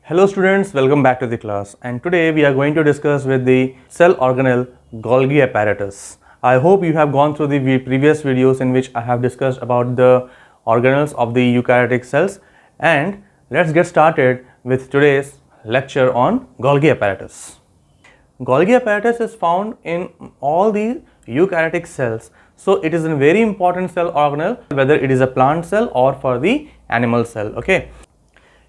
Hello students, welcome back to the class, and today we are going to discuss with the cell organelle Golgi apparatus. I hope you have gone through the previous videos in which I have discussed about the organelles of the eukaryotic cells, and let's get started with today's lecture on Golgi apparatus. Golgi apparatus is found in all the eukaryotic cells, so it is a very important cell organelle whether it is a plant cell or for the animal cell. Okay.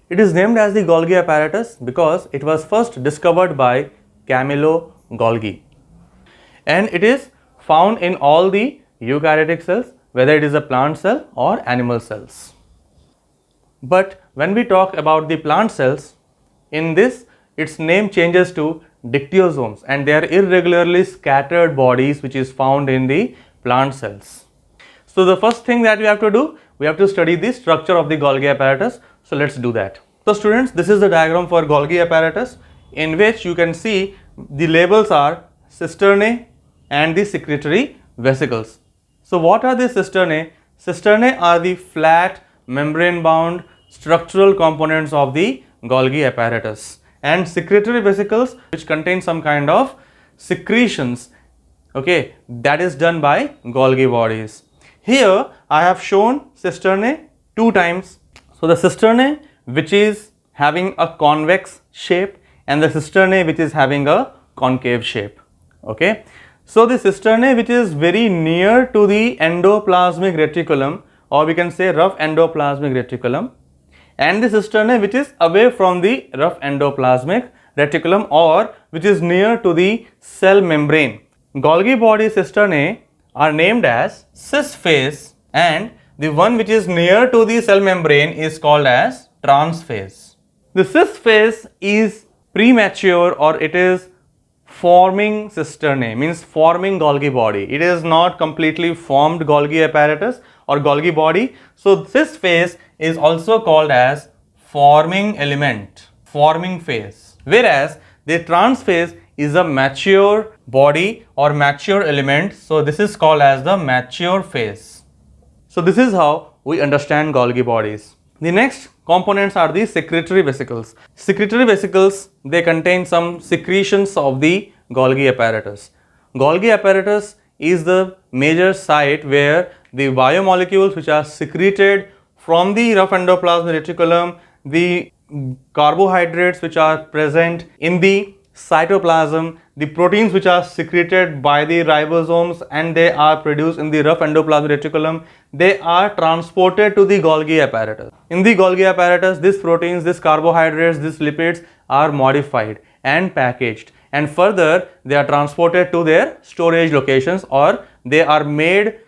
It is named as the Golgi apparatus because it was first discovered by Camillo Golgi, and it is found in all the eukaryotic cells whether it is a plant cell or animal cells. But when we talk about the plant cells, in this its name changes to dictyosomes, and they are irregularly scattered bodies which is found in the plant cells. So the first thing that we have to do, we have to study the structure of the Golgi apparatus. So let's do that. So students, this is the diagram for Golgi apparatus, in which you can see the labels are cisternae and the secretory vesicles. So what are the cisternae? Cisternae are the flat membrane bound structural components of the Golgi apparatus, and secretory vesicles which contain some kind of secretions, okay, that is done by Golgi bodies. Here I have shown cisternae two times. So the cisternae which is having a convex shape and the cisternae which is having a concave shape. Okay. So the cisternae which is very near to the endoplasmic reticulum, or we can say rough endoplasmic reticulum, and the cisternae which is away from the rough endoplasmic reticulum or which is near to the cell membrane. Golgi body cisternae are named as cis phase, and the one which is near to the cell membrane is called as trans phase. The cis phase is premature, or it is forming cisternae, means forming Golgi body. It is not completely formed Golgi apparatus or Golgi body. So cis phase is also called as forming element, forming phase, whereas the trans phase is a mature body or mature element. So this is called as the mature phase. So this is how we understand Golgi bodies. The next components are the secretory vesicles. Secretory vesicles, they contain some secretions of the Golgi apparatus. Golgi apparatus is the major site where the biomolecules which are secreted from the rough endoplasmic reticulum, the carbohydrates which are present in the cytoplasm, the proteins which are secreted by the ribosomes and they are produced in the rough endoplasmic reticulum, they are transported to the Golgi apparatus. In the Golgi apparatus, these proteins, these carbohydrates, these lipids are modified and packaged, and further they are transported to their storage locations, or they are made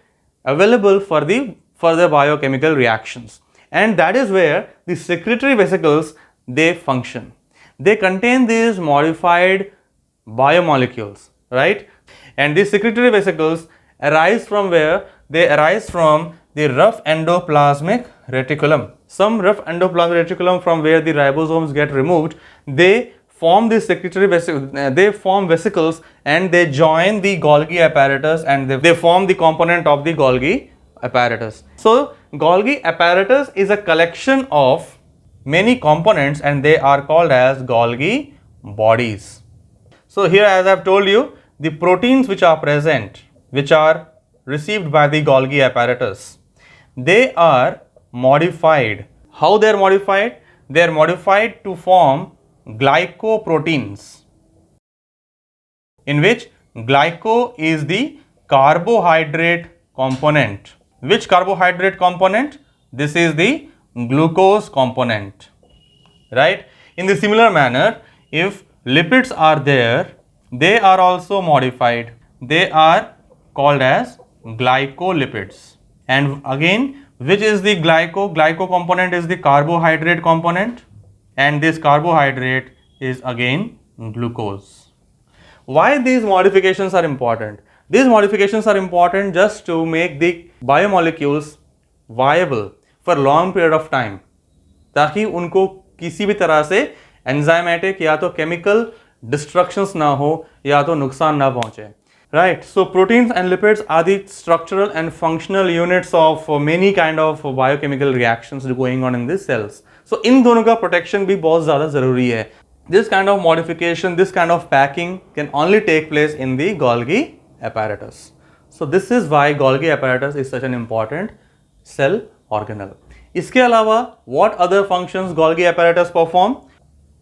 available for the further biochemical reactions. And that is where the secretory vesicles, they function. They contain these modified biomolecules, right? And these secretory vesicles arise from where? They arise from the rough endoplasmic reticulum. Some rough endoplasmic reticulum from where the ribosomes get removed, they form the secretory vesicles, they form vesicles and they join the Golgi apparatus, and they form the component of the Golgi apparatus. So Golgi apparatus is a collection of many components and they are called as Golgi bodies. So here, as I have told you, the proteins which are present, which are received by the Golgi apparatus, they are modified. How they are modified? They are modified to form glycoproteins, in which glyco is the carbohydrate component. Which carbohydrate component? This is the glucose component, right? In the similar manner, if lipids are there, they are also modified. They are called as glycolipids. And again, which is the glyco? Glyco component is the carbohydrate component, and this carbohydrate is again glucose. Why these modifications are important? These modifications are important just to make the biomolecules viable for long period of time, ताकि उनको किसी भी तरह से enzymatic या तो chemical destructions ना हो या तो नुकसान ना पहुंचे. Right, so proteins and lipids are the structural and functional units of many kind of biochemical reactions going on in the cells. So इन दोनों का protection भी बहुत ज़्यादा ज़रूरी है. This kind of modification, this kind of packing can only take place in the Golgi apparatus. So this is why Golgi apparatus is such an important cell organelle. इसके अलावा what other functions Golgi apparatus perform?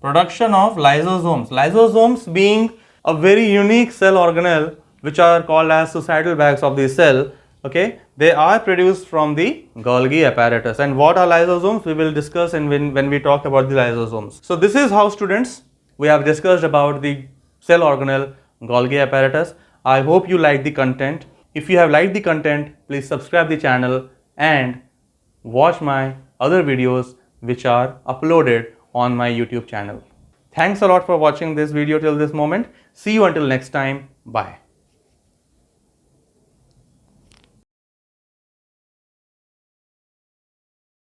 Production of lysosomes. Lysosomes being a very unique cell organelle which are called as suicidal bags of the cell. Okay, they are produced from the Golgi apparatus. And what are lysosomes? We will discuss when we talk about the lysosomes. So this is how, students, we have discussed about the cell organelle Golgi apparatus. I hope you like the content. If you have liked the content, please subscribe the channel and watch my other videos which are uploaded on my YouTube channel. Thanks a lot for watching this video till this moment. See you until next time. Bye.